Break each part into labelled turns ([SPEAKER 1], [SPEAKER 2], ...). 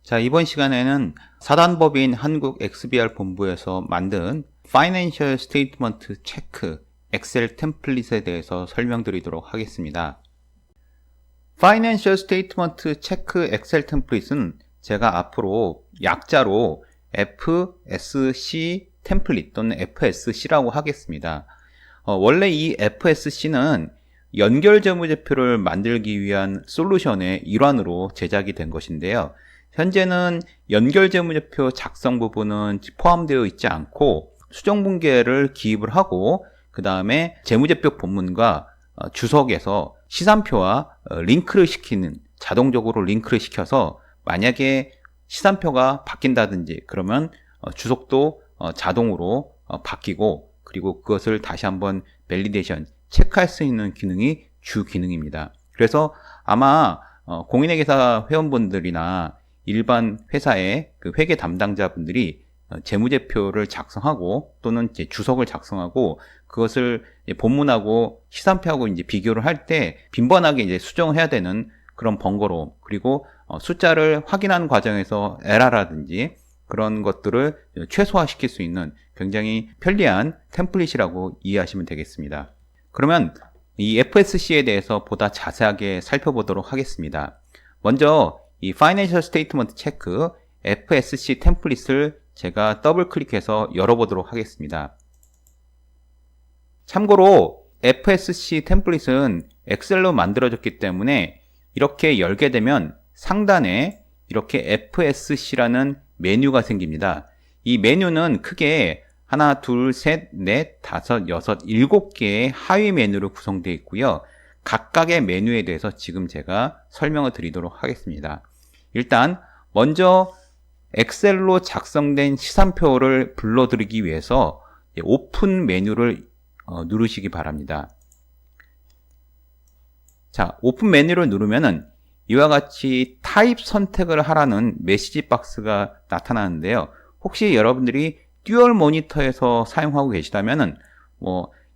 [SPEAKER 1] 자, 이번 시간에는 사단법인 한국 XBR 본부에서 만든 Financial Statement Check 엑셀 템플릿에 대해서 설명드리도록 하겠습니다. Financial Statement Check 엑셀 템플릿은 제가 앞으로 약자로 FSC 템플릿 또는 FSC라고 하겠습니다. 원래 이 FSC는 연결재무제표를 만들기 위한 솔루션의 일환으로 제작이 된 것인데요. 현재는 연결재무제표 작성 부분은 포함되어 있지 않고 수정분계를 기입을 하고 그 다음에 재무제표 본문과 주석에서 시산표와 링크를 시키는, 자동적으로 링크를 시켜서 만약에 시산표가 바뀐다든지 그러면 주석도 자동으로 바뀌고, 그리고 그것을 다시 한번 밸리데이션, 체크할 수 있는 기능이 주 기능입니다. 그래서 아마 공인회계사 회원분들이나 일반 회사의 그 회계 담당자분들이 재무제표를 작성하고 또는 이제 주석을 작성하고 그것을 본문하고 시산표하고 이제 비교를 할 때 빈번하게 이제 수정을 해야 되는 그런 번거로움, 그리고 숫자를 확인하는 과정에서 에러라든지 그런 것들을 최소화시킬 수 있는 굉장히 편리한 템플릿이라고 이해하시면 되겠습니다. 그러면 이 FSC에 대해서 보다 자세하게 살펴보도록 하겠습니다. 먼저 이 Financial Statement Check FSC 템플릿을 제가 더블 클릭해서 열어보도록 하겠습니다. 참고로 FSC 템플릿은 엑셀로 만들어졌기 때문에 이렇게 열게 되면 상단에 이렇게 FSC라는 메뉴가 생깁니다. 이 메뉴는 크게 하나, 둘, 셋, 넷, 다섯, 여섯, 일곱 개의 하위 메뉴로 구성되어 있고요. 각각의 메뉴에 대해서 지금 제가 설명을 드리도록 하겠습니다. 일단 먼저 엑셀로 작성된 시산표를 불러들이기 위해서 오픈 메뉴를 누르시기 바랍니다. 자, 오픈 메뉴를 누르면은 이와 같이 타입 선택을 하라는 메시지 박스가 나타나는데요. 혹시 여러분들이 듀얼 모니터에서 사용하고 계시다면은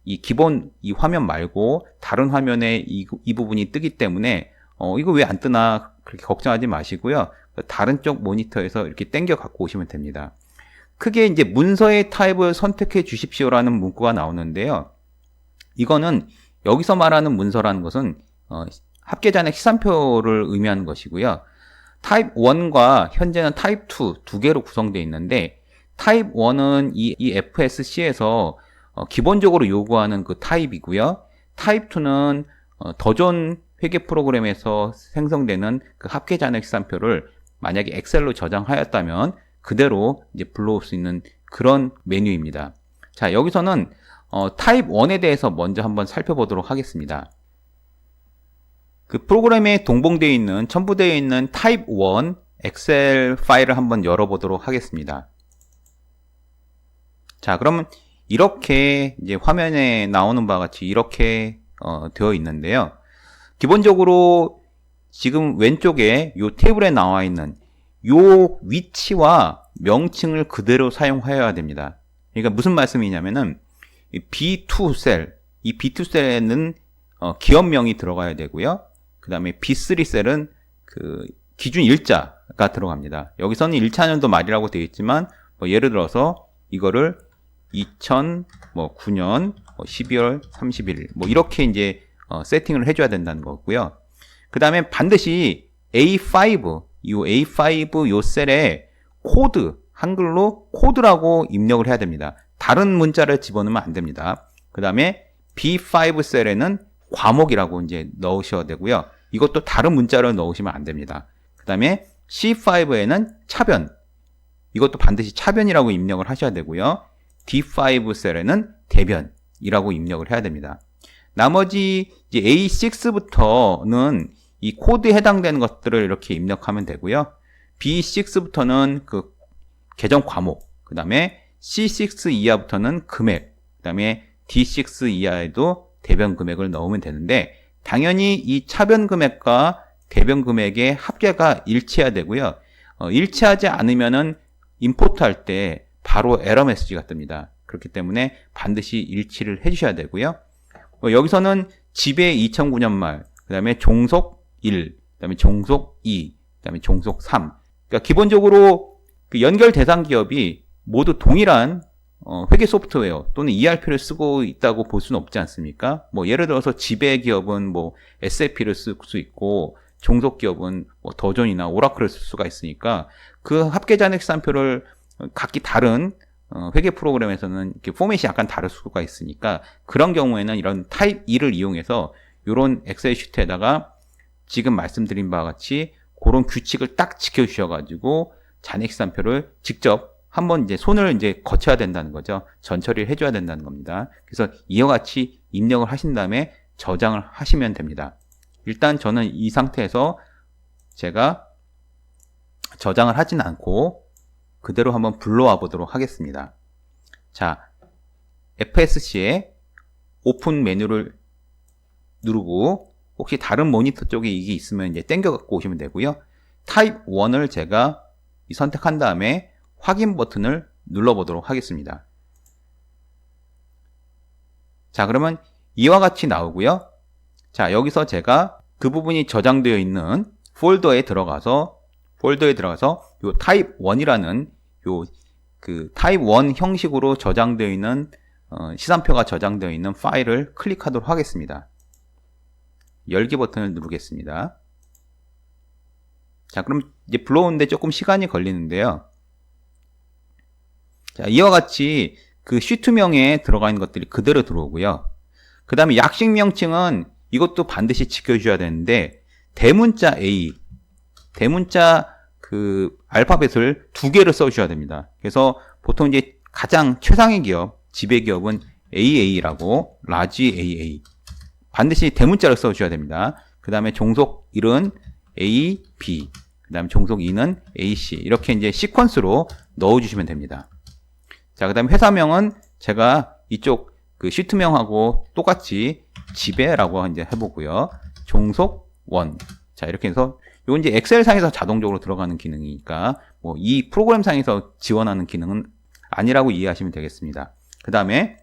[SPEAKER 1] 이 기본 이 화면 말고 다른 화면에 이 부분이 뜨기 때문에 이거 왜 안 뜨나 그렇게 걱정하지 마시고요. 다른 쪽 모니터에서 이렇게 당겨 갖고 오시면 됩니다. 크게 이제 문서의 타입을 선택해 주십시오라는 문구가 나오는데요. 이거는 여기서 말하는 문서라는 것은 합계잔액 시산표를 의미하는 것이고요. 타입 1과 현재는 타입 2 두 개로 구성되어 있는데, 타입 1은 이 FSC에서 기본적으로 요구하는 그 타입이고요. 타입 2는 더존 회계 프로그램에서 생성되는 그 합계잔액 시산표를 만약에 엑셀로 저장하였다면 그대로 이제 불러올 수 있는 그런 메뉴입니다. 자, 여기서는 타입 1에 대해서 먼저 한번 살펴보도록 하겠습니다. 그 프로그램에 동봉되어 있는, 첨부되어 있는 타입 1 엑셀 파일을 한번 열어보도록 하겠습니다. 자, 그러면 이렇게 이제 화면에 나오는 바와 같이 이렇게 되어 있는데요. 기본적으로 지금 왼쪽에 이 테이블에 나와 있는 이 위치와 명칭을 그대로 사용하여야 됩니다. 그러니까 무슨 말씀이냐면은 B2 셀, 이 B2 셀에는 기업명이 들어가야 되고요. 그 다음에 B3 셀은 그 기준 일자가 들어갑니다. 여기서는 1차년도 말이라고 되어 있지만 예를 들어서 이거를 2009년 12월 30일 이렇게 이제 세팅을 해줘야 된다는 거고요. 그 다음에 반드시 A5, 요 셀에 코드, 한글로 코드라고 입력을 해야 됩니다. 다른 문자를 집어넣으면 안 됩니다. 그 다음에 B5 셀에는 과목이라고 이제 넣으셔야 되고요. 이것도 다른 문자를 넣으시면 안 됩니다. 그 다음에 C5에는 차변, 이것도 반드시 차변이라고 입력을 하셔야 되고요. D5 셀에는 대변이라고 입력을 해야 됩니다. 나머지 이제 A6부터는 이 코드에 해당되는 것들을 이렇게 입력하면 되고요. B6부터는 그 계정 과목, 그 다음에 C6 이하부터는 금액, 그 다음에 D6 이하에도 대변 금액을 넣으면 되는데, 당연히 이 차변 금액과 대변 금액의 합계가 일치해야 되고요. 일치하지 않으면은 임포트 할 때 바로 에러 메시지가 뜹니다. 그렇기 때문에 반드시 일치를 해주셔야 되고요. 여기서는 지배 2009년 말, 그 다음에 종속 1, 그 다음에 종속 2, 그 다음에 종속 3 그러니까 기본적으로 그 연결 대상 기업이 모두 동일한 회계 소프트웨어 또는 ERP를 쓰고 있다고 볼 수는 없지 않습니까? 뭐 예를 들어서 지배 기업은 뭐 SAP를 쓸 수 있고 종속 기업은 뭐 더존이나 오라클을 쓸 수가 있으니까 그 합계 잔액 시산표를 각기 다른 회계 프로그램에서는 이렇게 포맷이 약간 다를 수가 있으니까 그런 경우에는 이런 타입 2를 이용해서 이런 엑셀 시트에다가 지금 말씀드린 바와 같이 그런 규칙을 딱 지켜주셔가지고 잔액 시산표를 직접 한번 이제 손을 이제 거쳐야 된다는 거죠. 전처리를 해줘야 된다는 겁니다. 그래서 이와 같이 입력을 하신 다음에 저장을 하시면 됩니다. 일단 저는 이 상태에서 제가 저장을 하진 않고 그대로 한번 불러와 보도록 하겠습니다. 자, FSC에 오픈 메뉴를 누르고 혹시 다른 모니터 쪽에 이게 있으면 이제 땡겨 갖고 오시면 되고요. 타입 1을 제가 선택한 다음에 확인 버튼을 눌러 보도록 하겠습니다. 자, 그러면 이와 같이 나오고요. 자, 여기서 제가 그 부분이 저장되어 있는 폴더에 들어가서 요 타입 1이라는 요 그 타입 1 형식으로 저장되어 있는 시산표가 저장되어 있는 파일을 클릭하도록 하겠습니다. 열기 버튼을 누르겠습니다. 자, 그럼 이제 불러오는데 조금 시간이 걸리는데요. 자, 이와 같이 그 시트명에 들어가 있는 것들이 그대로 들어오고요. 그 다음에 약식 명칭은 이것도 반드시 지켜주셔야 되는데 대문자 A, 대문자 그 알파벳을 2개를 써주셔야 됩니다. 그래서 보통 이제 가장 최상의 기업, 지배 기업은 AA라고, 라지 AA. 반드시 대문자를 써주셔야 됩니다. 그 다음에 종속 1은 A, B, 그 다음에 종속 2는 AC. 이렇게 이제 시퀀스로 넣어주시면 됩니다. 자, 그 다음에 회사명은 제가 이쪽 그 시트명하고 똑같이 지배라고 이제 해보고요. 종속 1. 자, 이렇게 해서 이건 이제 엑셀 상에서 자동적으로 들어가는 기능이니까 뭐 이 프로그램 상에서 지원하는 기능은 아니라고 이해하시면 되겠습니다. 그 다음에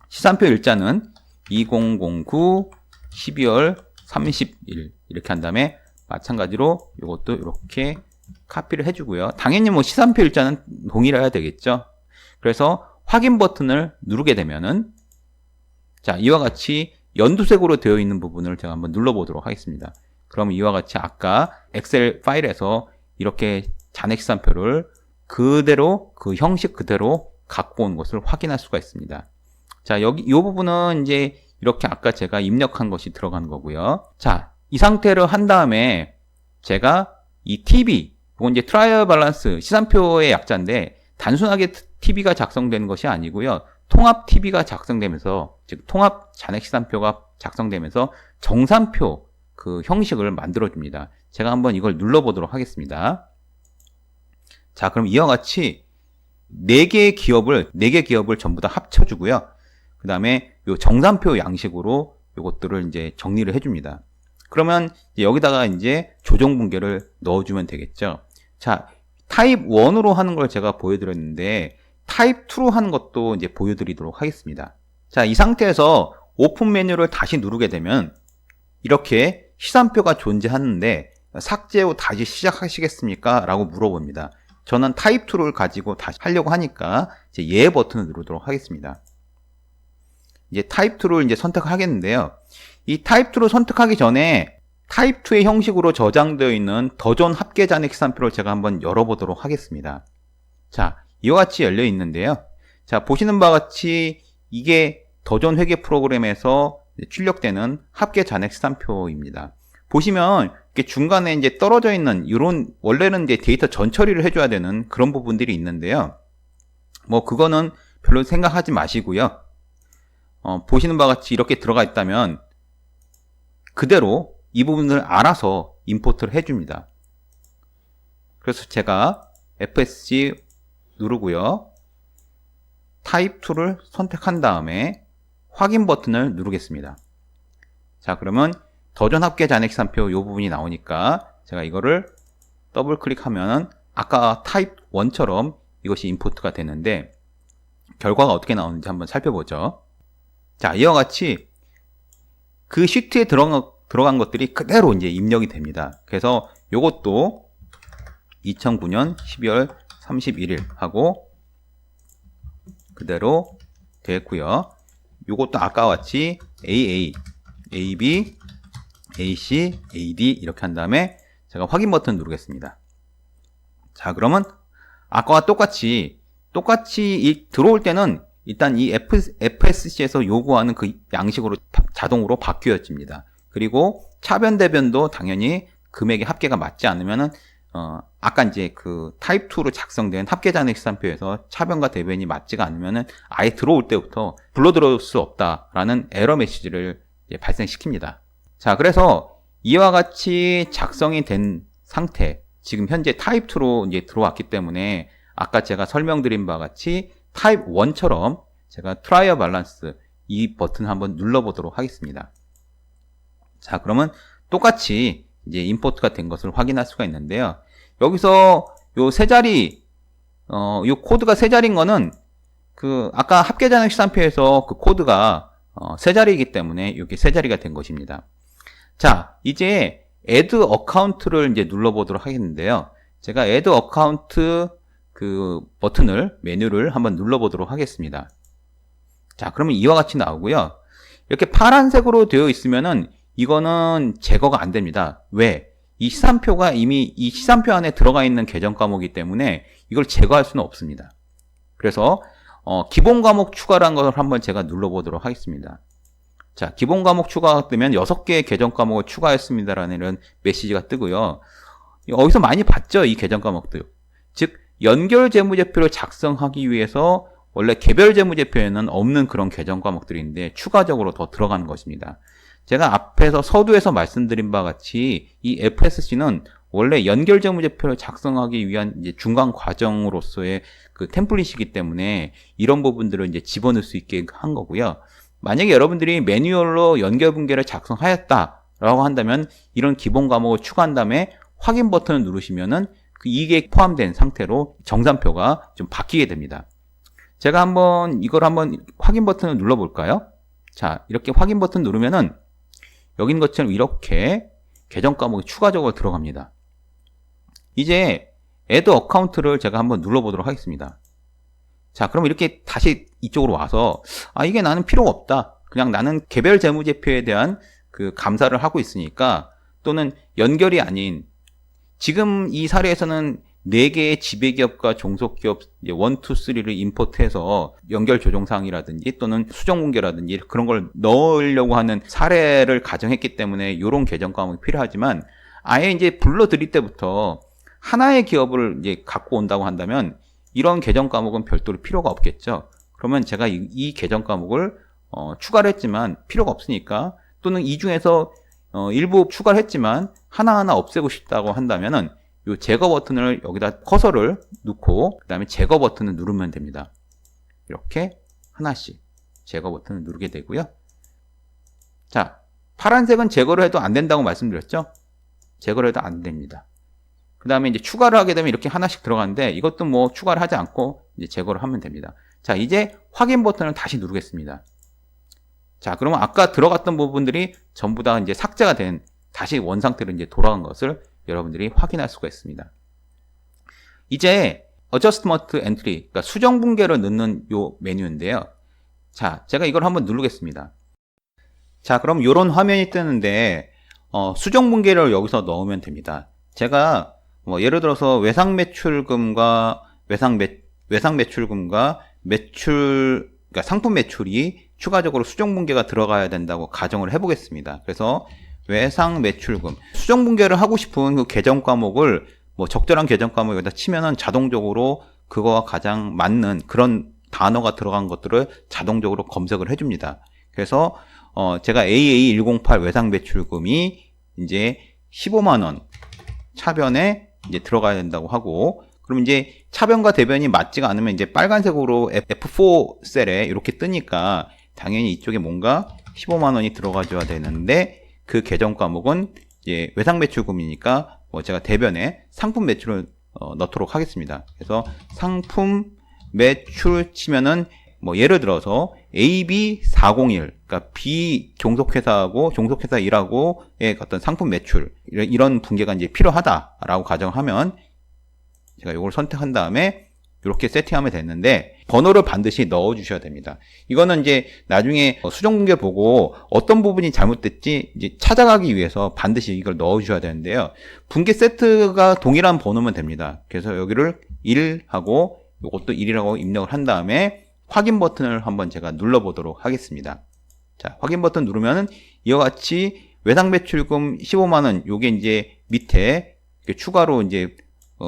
[SPEAKER 1] 시산표 일자는 2009 12월 30일 이렇게 한 다음에 마찬가지로 이것도 이렇게 카피를 해주고요. 당연히 뭐 시산표 일자는 동일해야 되겠죠. 그래서 확인 버튼을 누르게 되면은 자, 이와 같이 연두색으로 되어 있는 부분을 제가 한번 눌러보도록 하겠습니다. 그럼 이와 같이 아까 엑셀 파일에서 이렇게 잔액 시산표를 그대로 그 형식 그대로 갖고 온 것을 확인할 수가 있습니다. 자, 여기 이 부분은 이제 이렇게 아까 제가 입력한 것이 들어간 거고요. 자, 이 상태로 한 다음에 제가 이 TV, 이건 이제 트라이얼 밸런스 시산표의 약자인데 단순하게 TV가 작성되는 것이 아니고요. 통합 TV가 작성되면서 즉 통합 잔액 시산표가 작성되면서 정산표 그 형식을 만들어 줍니다. 제가 한번 이걸 눌러 보도록 하겠습니다. 자, 그럼 이와 같이 4개 기업을 전부 다 합쳐 주고요. 그 다음에 요 정산표 양식으로 요것들을 이제 정리를 해 줍니다. 그러면 여기다가 이제 조정 분계를 넣어 주면 되겠죠. 자, 타입 1으로 하는 걸 제가 보여드렸는데 타입 2로 하는 것도 이제 보여드리도록 하겠습니다. 자, 이 상태에서 오픈 메뉴를 다시 누르게 되면 이렇게 시산표가 존재하는데 삭제 후 다시 시작하시겠습니까? 라고 물어봅니다. 저는 타입 2를 가지고 다시 하려고 하니까 이제 예 버튼을 누르도록 하겠습니다. 이제 타입 2를 이제 선택을 하겠는데요. 이 타입 2를 선택하기 전에 타입 2의 형식으로 저장되어 있는 더존 합계 잔액 시산표를 제가 한번 열어보도록 하겠습니다. 자, 이와 같이 열려 있는데요. 자, 보시는 바와 같이 이게 더존 회계 프로그램에서 출력되는 합계 잔액 시산표입니다. 보시면 이렇게 중간에 이제 떨어져 있는 이런 원래는 이제 데이터 전처리를 해줘야 되는 그런 부분들이 있는데요. 뭐 그거는 별로 생각하지 마시고요. 보시는 바와 같이 이렇게 들어가 있다면 그대로 이 부분을 알아서 임포트를 해줍니다. 그래서 제가 FSC 누르고요. 타입 2를 선택한 다음에 확인 버튼을 누르겠습니다. 자, 그러면 더존 합계 잔액 시산표 이 부분이 나오니까 제가 이거를 더블 클릭하면 아까 타입 1처럼 이것이 임포트가 되는데 결과가 어떻게 나오는지 한번 살펴보죠. 자, 이와 같이 그 시트에 들어간 것들이 그대로 이제 입력이 됩니다. 그래서 이것도 2009년 12월 31일 하고 그대로 되었고요. 요것도 아까와 같이 AA, AB, AC, AD 이렇게 한 다음에 제가 확인 버튼 누르겠습니다. 자, 그러면 아까와 똑같이 들어올 때는 일단 이 FSC에서 요구하는 그 양식으로 자동으로 바뀌어집니다. 그리고 차변 대변도 당연히 금액의 합계가 맞지 않으면은 아까 이제 그 타입 2로 작성된 합계 잔액 시산표에서 차변과 대변이 맞지가 않으면은 아예 들어올 때부터 불러 들어올 수 없다라는 에러 메시지를 발생시킵니다. 자, 그래서 이와 같이 작성이 된 상태, 지금 현재 타입 2로 이제 들어왔기 때문에 아까 제가 설명드린 바와 같이 타입 1처럼 제가 트라이어 밸런스 이 버튼 한번 눌러보도록 하겠습니다. 자, 그러면 똑같이 이제 임포트가 된 것을 확인할 수가 있는데요. 여기서 요 세 자리, 요 코드가 세 자리인 거는 그 아까 합계 잔액 시산표에서 그 코드가 세 자리이기 때문에 이렇게 세 자리가 된 것입니다. 자, 이제 add account를 이제 눌러보도록 하겠는데요. 제가 add account 그 버튼을, 메뉴를 한번 눌러보도록 하겠습니다. 자, 그러면 이와 같이 나오고요. 이렇게 파란색으로 되어 있으면은 이거는 제거가 안 됩니다. 왜? 이 시산표가 이미 이 시산표 안에 들어가 있는 계정 과목이기 때문에 이걸 제거할 수는 없습니다. 그래서 기본 과목 추가라는 것을 한번 제가 눌러보도록 하겠습니다. 자, 기본 과목 추가가 뜨면 6개의 계정 과목을 추가했습니다라는 이런 메시지가 뜨고요. 어디서 많이 봤죠? 이 계정 과목들. 즉, 연결 재무제표를 작성하기 위해서 원래 개별 재무제표에는 없는 그런 계정 과목들인데 추가적으로 더 들어가는 것입니다. 제가 앞에서 서두에서 말씀드린 바와 같이 이 FSC는 원래 연결 재무제표를 작성하기 위한 이제 중간 과정으로서의 그 템플릿이기 때문에 이런 부분들을 이제 집어넣을 수 있게 한 거고요. 만약에 여러분들이 매뉴얼로 연결 분계를 작성하였다라고 한다면 이런 기본 과목을 추가한 다음에 확인 버튼을 누르시면은 이게 포함된 상태로 정산표가 좀 바뀌게 됩니다. 제가 이걸 한번 확인 버튼을 눌러볼까요? 자, 이렇게 확인 버튼 누르면은 여기 있는 것처럼 이렇게 계정 과목이 추가적으로 들어갑니다. 이제 add account를 제가 한번 눌러보도록 하겠습니다. 자, 그럼 이렇게 다시 이쪽으로 와서 이게 나는 필요가 없다. 그냥 나는 개별 재무제표에 대한 그 감사를 하고 있으니까 또는 연결이 아닌 지금 이 사례에서는 4개의 지배기업과 종속기업 1, 2, 3를 임포트해서 연결 조정사항이라든지 또는 수정공개라든지 그런 걸 넣으려고 하는 사례를 가정했기 때문에 이런 계정 과목이 필요하지만 아예 이제 불러드릴 때부터 하나의 기업을 이제 갖고 온다고 한다면 이런 계정 과목은 별도로 필요가 없겠죠. 그러면 제가 이 계정 과목을 추가를 했지만 필요가 없으니까 또는 이 중에서 일부 추가를 했지만 하나하나 없애고 싶다고 한다면은 이 제거 버튼을 여기다 커서를 놓고 그 다음에 제거 버튼을 누르면 됩니다. 이렇게 하나씩 제거 버튼을 누르게 되고요. 자, 파란색은 제거를 해도 안 된다고 말씀드렸죠? 제거를 해도 안 됩니다. 그 다음에 이제 추가를 하게 되면 이렇게 하나씩 들어가는데 이것도 뭐 추가를 하지 않고 이제 제거를 하면 됩니다. 자, 이제 확인 버튼을 다시 누르겠습니다. 자, 그러면 아까 들어갔던 부분들이 전부 다 이제 삭제가 된 다시 원 상태로 이제 돌아간 것을 여러분들이 확인할 수가 있습니다. 이제 Adjustment Entry, 그러니까 수정 분계를 넣는 요 메뉴인데요. 자, 제가 이걸 한번 누르겠습니다. 자, 그럼 이런 화면이 뜨는데 수정 분계를 여기서 넣으면 됩니다. 제가 예를 들어서 외상 매출금과 매출, 그러니까 상품 매출이 추가적으로 수정 분계가 들어가야 된다고 가정을 해보겠습니다. 그래서 외상 매출금 수정 분계를 하고 싶은 그 계정 과목을 적절한 계정 과목 여기다 치면은 자동적으로 그거와 가장 맞는 그런 단어가 들어간 것들을 자동적으로 검색을 해줍니다. 그래서 제가 AA108 외상 매출금이 이제 15만 원 차변에 이제 들어가야 된다고 하고, 그럼 이제 차변과 대변이 맞지가 않으면 이제 빨간색으로 F4 셀에 이렇게 뜨니까 당연히 이쪽에 뭔가 15만 원이 들어가줘야 되는데 그 계정 과목은 이제 외상 매출금이니까 제가 대변에 상품 매출을 넣도록 하겠습니다. 그래서 상품 매출 치면은 예를 들어서 AB401, 그러니까 B 종속회사하고 종속회사 1하고의 어떤 상품 매출 이런 분계가 이제 필요하다라고 가정하면 제가 이걸 선택한 다음에 이렇게 세팅하면 되는데 번호를 반드시 넣어 주셔야 됩니다. 이거는 이제 나중에 수정분계 보고 어떤 부분이 잘못됐지 이제 찾아가기 위해서 반드시 이걸 넣어 주셔야 되는데요. 분계 세트가 동일한 번호면 됩니다. 그래서 여기를 1하고 이것도 1이라고 입력을 한 다음에 확인 버튼을 한번 제가 눌러 보도록 하겠습니다. 자, 확인 버튼 누르면은 이와 같이 외상 매출금 15만원 요게 이제 밑에 추가로 이제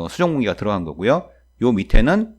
[SPEAKER 1] 수정분계가 들어간 거고요. 요 밑에는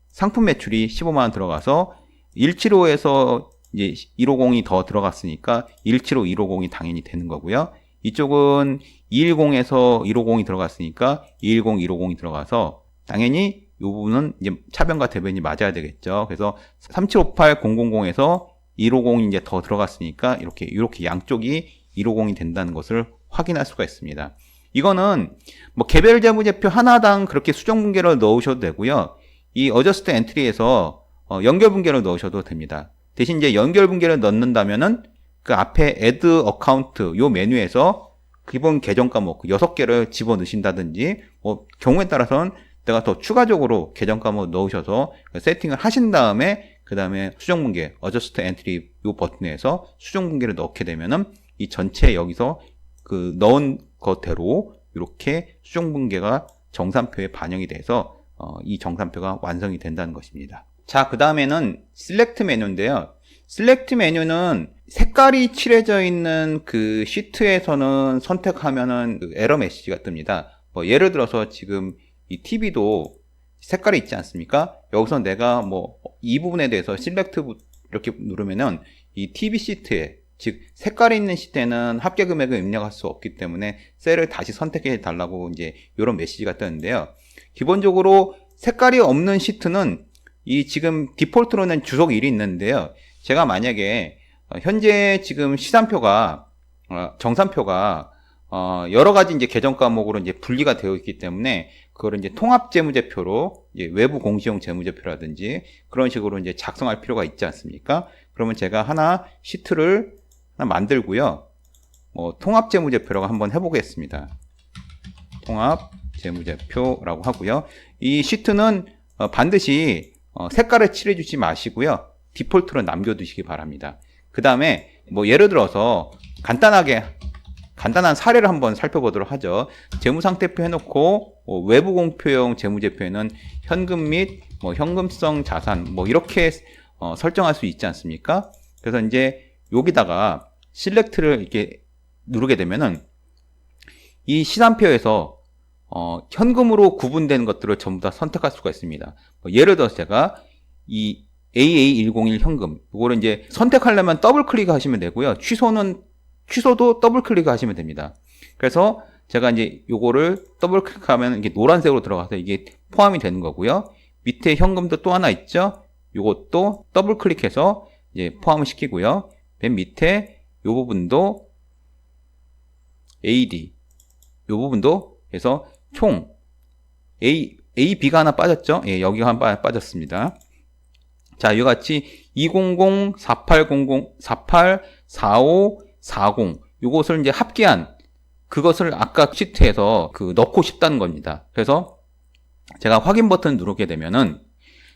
[SPEAKER 1] 상품 매출이 15만원 들어가서 175에서 이제 150이 더 들어갔으니까 175, 150이 당연히 되는 거고요. 이쪽은 210에서 150이 들어갔으니까 210, 150이 들어가서 당연히 이 부분은 이제 차변과 대변이 맞아야 되겠죠. 그래서 3758, 000에서 150이 이제 더 들어갔으니까 이렇게 양쪽이 150이 된다는 것을 확인할 수가 있습니다. 이거는 뭐 개별 재무제표 하나당 그렇게 수정 분계를 넣으셔도 되고요. 이 어저스트 엔트리에서 연결 분계를 넣으셔도 됩니다. 대신 이제 연결 분계를 넣는다면은 그 앞에 add account 요 메뉴에서 기본 계정 과목 6개를 집어 넣으신다든지 뭐 경우에 따라서는 내가 더 추가적으로 계정 과목 넣으셔서 세팅을 하신 다음에 그 다음에 수정 분계 어저스트 엔트리 요 버튼에서 수정 분계를 넣게 되면은 이 전체 여기서 그 넣은 것대로 이렇게 수정 분계가 정산표에 반영이 돼서 이 정산표가 완성이 된다는 것입니다. 자, 그 다음에는 셀렉트 메뉴인데요. 셀렉트 메뉴는 색깔이 칠해져 있는 그 시트에서는 선택하면은 그 에러 메시지가 뜹니다. 뭐 예를 들어서 지금 이 TV도 색깔이 있지 않습니까? 여기서 내가 뭐 이 부분에 대해서 셀렉트 이렇게 누르면은 이 TV 시트에 즉 색깔이 있는 시트에는 합계 금액을 입력할 수 없기 때문에 셀을 다시 선택해 달라고 이제 이런 메시지가 뜨는데요. 기본적으로 색깔이 없는 시트는 이 지금 디폴트로는 주석 1이 있는데요. 제가 만약에 현재 지금 시산표가 정산표가 여러 가지 이제 계정 과목으로 이제 분리가 되어 있기 때문에 그걸 이제 통합 재무제표로 이제 외부 공시용 재무제표라든지 그런 식으로 이제 작성할 필요가 있지 않습니까? 그러면 제가 하나 시트를 하나 만들고요. 통합 재무제표라고 한번 해보겠습니다. 통합 재무제표라고 하고요. 이 시트는 반드시 색깔을 칠해주지 마시고요. 디폴트로 남겨두시기 바랍니다. 그 다음에 뭐 예를 들어서 간단한 사례를 한번 살펴보도록 하죠. 재무상태표 해놓고 외부 공표용 재무제표에는 현금 및 뭐 현금성 자산 뭐 이렇게 설정할 수 있지 않습니까? 그래서 이제 여기다가 셀렉트를 이렇게 누르게 되면은 이 시산표에서 현금으로 구분된 것들을 전부 다 선택할 수가 있습니다. 예를 들어서 제가 이 AA101 현금 이거를 이제 선택하려면 더블 클릭하시면 되고요. 취소도 더블 클릭하시면 됩니다. 그래서 제가 이제 요거를 더블 클릭하면 이게 노란색으로 들어가서 이게 포함이 되는 거고요. 밑에 현금도 또 하나 있죠. 요것도 더블 클릭해서 이제 포함을 시키고요. 맨 밑에 요 부분도 AD 요 부분도 해서 총 A, B가 하나 빠졌죠? 예, 여기가 하나 빠졌습니다. 자, 이와 같이 200, 4800, 48, 45, 40 요것을 이제 합계한 그것을 아까 시트에서 넣고 싶다는 겁니다. 그래서 제가 확인 버튼 누르게 되면은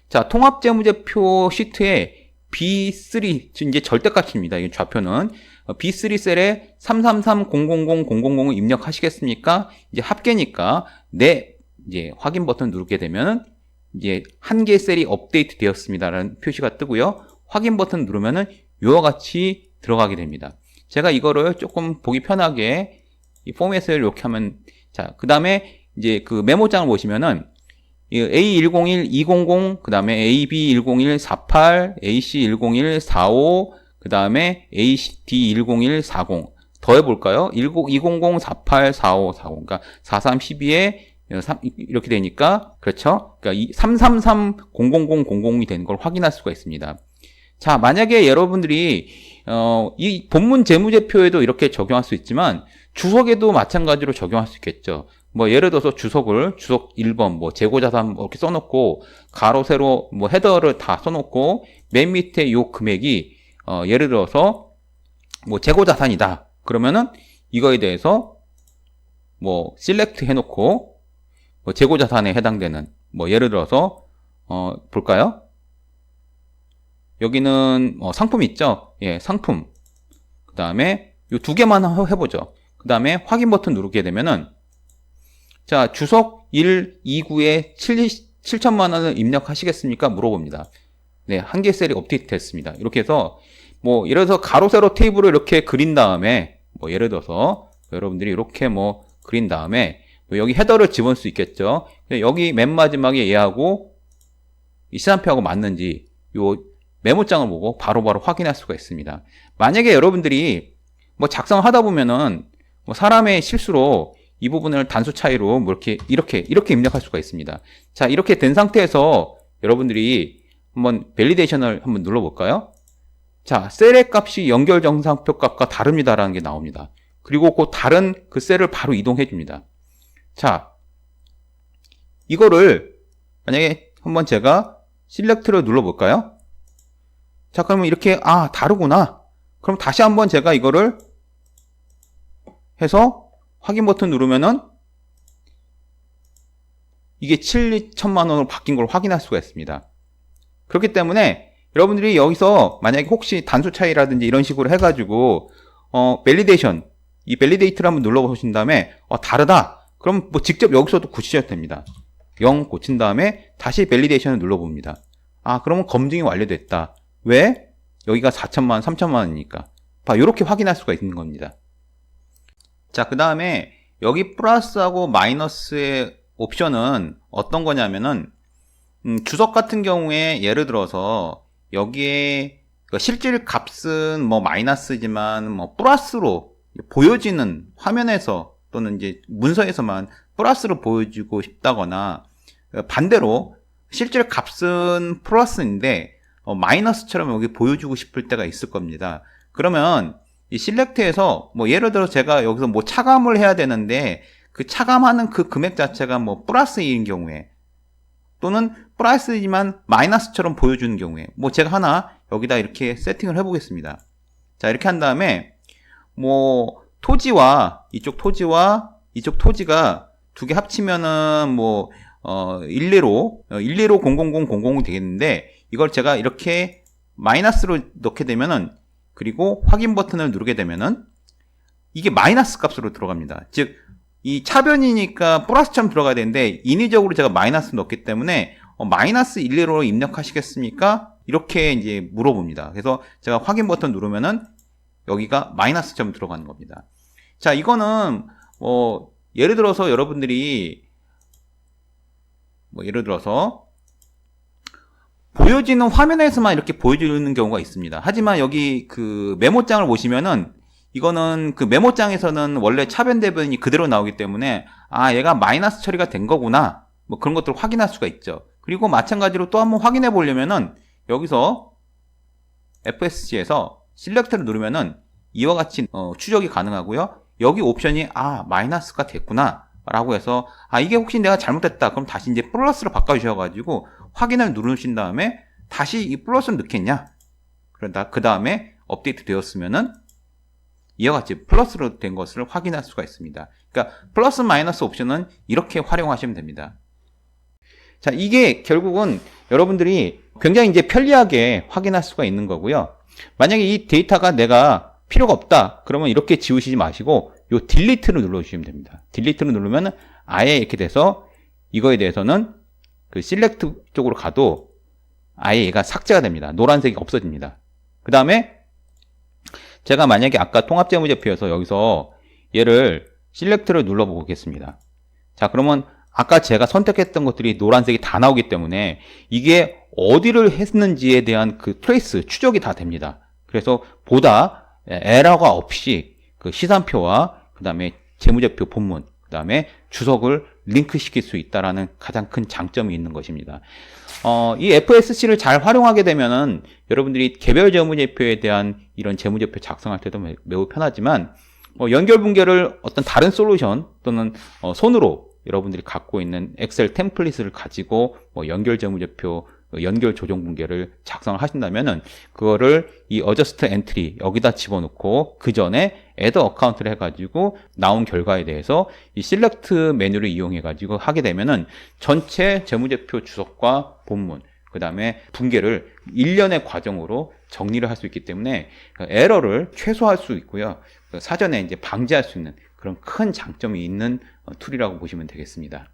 [SPEAKER 1] 자, 통합재무제표 시트에 B3 이제 절대값입니다. 이 좌표는 B3 셀에 33300000을 입력하시겠습니까? 이제 합계니까 이제 확인 버튼 누르게 되면은 이제 한 개 셀이 업데이트 되었습니다라는 표시가 뜨고요. 확인 버튼 누르면은 이와 같이 들어가게 됩니다. 제가 이거를 조금 보기 편하게 이 포맷을 이렇게 하면 자, 그다음에 이제 그 메모장을 보시면은 A101 200 그다음에 AB101 48 AC101 45 그다음에 AD101 40 더 해볼까요? 200 48 45 40 그러니까 43 12에 이렇게 되니까 그렇죠? 그러니까 33300000이 되는 걸 확인할 수가 있습니다. 자, 만약에 여러분들이 이 본문 재무제표에도 이렇게 적용할 수 있지만 주석에도 마찬가지로 적용할 수 있겠죠. 뭐 예를 들어서 주석 1번 뭐 재고자산 뭐 이렇게 써놓고 가로 세로 뭐 헤더를 다 써놓고 맨 밑에 요 금액이 예를 들어서 뭐 재고자산이다. 그러면은 이거에 대해서 뭐 셀렉트 해놓고 뭐 재고자산에 해당되는 뭐 예를 들어서 볼까요? 여기는 상품 있죠? 예, 상품. 그 다음에 이 두 개만 해보죠. 그 다음에 확인 버튼 누르게 되면은 자, 주석 129에 7천만 원을 입력하시겠습니까? 물어봅니다. 네, 한 개 셀이 업데이트 됐습니다. 이렇게 해서 뭐 예를 들어서 가로 세로 테이블을 이렇게 그린 다음에 뭐 예를 들어서 여러분들이 이렇게 뭐 그린 다음에 여기 헤더를 집어넣을 수 있겠죠. 여기 맨 마지막에 얘하고 이 시간표하고 맞는지 요 메모장을 보고 바로바로 확인할 수가 있습니다. 만약에 여러분들이 뭐 작성하다 보면은 뭐 사람의 실수로 이 부분을 단수 차이로 뭐 이렇게 입력할 수가 있습니다. 자, 이렇게 된 상태에서 여러분들이 한번 밸리데이션을 한번 눌러볼까요? 자, 셀의 값이 연결 정상표 값과 다릅니다라는 게 나옵니다. 그리고 그 다른 그 셀을 바로 이동해 줍니다. 자, 이거를 만약에 한번 제가 셀렉트를 눌러볼까요? 자, 그러면 이렇게 다르구나. 그럼 다시 한번 제가 이거를 해서 확인 버튼 누르면은 이게 7천만 원으로 바뀐 걸 확인할 수가 있습니다. 그렇기 때문에 여러분들이 여기서 만약에 혹시 단수 차이라든지 이런 식으로 해가지고 밸리데이션, 이 밸리데이트를 한번 눌러보신 다음에 다르다. 그럼 뭐 직접 여기서도 고치셔도 됩니다. 0 고친 다음에 다시 밸리데이션을 눌러봅니다. 그러면 검증이 완료됐다. 왜? 여기가 4천만 원, 3천만 원이니까. 이렇게 확인할 수가 있는 겁니다. 자, 그 다음에 여기 플러스하고 마이너스의 옵션은 어떤 거냐면은 주석 같은 경우에 예를 들어서 여기에 실질 값은 뭐 마이너스지만 뭐 플러스로 보여지는 화면에서 또는 이제 문서에서만 플러스로 보여주고 싶다거나 반대로 실질 값은 플러스인데 마이너스처럼 여기 보여주고 싶을 때가 있을 겁니다. 그러면 이 실렉트에서 뭐 예를 들어 제가 여기서 뭐 차감을 해야 되는데 그 차감하는 그 금액 자체가 뭐 플러스인 경우에 또는 플러스이지만 마이너스처럼 보여주는 경우에 뭐 제가 하나 여기다 이렇게 세팅을 해보겠습니다. 자, 이렇게 한 다음에 뭐 토지와 이쪽 토지가 두 개 합치면은 뭐 115 000 되겠는데 이걸 제가 이렇게 마이너스로 넣게 되면은 그리고 확인 버튼을 누르게 되면은 이게 마이너스 값으로 들어갑니다. 즉 이 차변이니까 플러스처럼 들어가야 되는데 인위적으로 제가 마이너스 넣었기 때문에 마이너스 115로 입력하시겠습니까? 이렇게 이제 물어봅니다. 그래서 제가 확인 버튼 누르면은 여기가 마이너스처럼 들어가는 겁니다. 자, 이거는 뭐 예를 들어서 여러분들이 뭐 예를 들어서 보여지는 화면에서만 이렇게 보여주는 경우가 있습니다. 하지만 여기 그 메모장을 보시면은 이거는 그 메모장에서는 원래 차변 대변이 그대로 나오기 때문에 얘가 마이너스 처리가 된 거구나 뭐 그런 것들을 확인할 수가 있죠. 그리고 마찬가지로 또 한번 확인해 보려면은 여기서 FSC에서 셀렉트를 누르면은 이와 같이 추적이 가능하고요. 여기 옵션이 마이너스가 됐구나 라고 해서 이게 혹시 내가 잘못했다 그럼 다시 이제 플러스로 바꿔주셔가지고 확인을 누르신 다음에 다시 이 플러스를 넣겠냐 그러다 그 다음에 업데이트 되었으면은 이와 같이 플러스로 된 것을 확인할 수가 있습니다. 그러니까 플러스 마이너스 옵션은 이렇게 활용하시면 됩니다. 자, 이게 결국은 여러분들이 굉장히 이제 편리하게 확인할 수가 있는 거고요. 만약에 이 데이터가 내가 필요가 없다 그러면 이렇게 지우시지 마시고 요 딜리트를 눌러주시면 됩니다. 딜리트를 누르면 아예 이렇게 돼서 이거에 대해서는 그 셀렉트 쪽으로 가도 아예 얘가 삭제가 됩니다. 노란색이 없어집니다. 그 다음에 제가 만약에 아까 통합재무제표에서 여기서 얘를 셀렉트를 눌러보겠습니다. 자, 그러면 아까 제가 선택했던 것들이 노란색이 다 나오기 때문에 이게 어디를 했는지에 대한 그 트레이스, 추적이 다 됩니다. 그래서 보다 에러가 없이 그 시산표와 그 다음에 재무제표 본문, 그 다음에 주석을 링크시킬 수 있다라는 가장 큰 장점이 있는 것입니다. 이 FSC를 잘 활용하게 되면은 여러분들이 개별 재무제표에 대한 이런 재무제표 작성할 때도 매우 편하지만 연결 붕괴를 어떤 다른 솔루션 또는 손으로 여러분들이 갖고 있는 엑셀 템플릿을 가지고 연결 재무제표, 연결 조정 붕괴를 작성을 하신다면은 그거를 이 어저스트 엔트리 여기다 집어넣고 그 전에 add account를 해가지고 나온 결과에 대해서 이 select 메뉴를 이용해가지고 하게 되면은 전체 재무제표 주석과 본문, 그 다음에 분계를 일련의 과정으로 정리를 할 수 있기 때문에 에러를 최소화할 수 있고요. 사전에 이제 방지할 수 있는 그런 큰 장점이 있는 툴이라고 보시면 되겠습니다.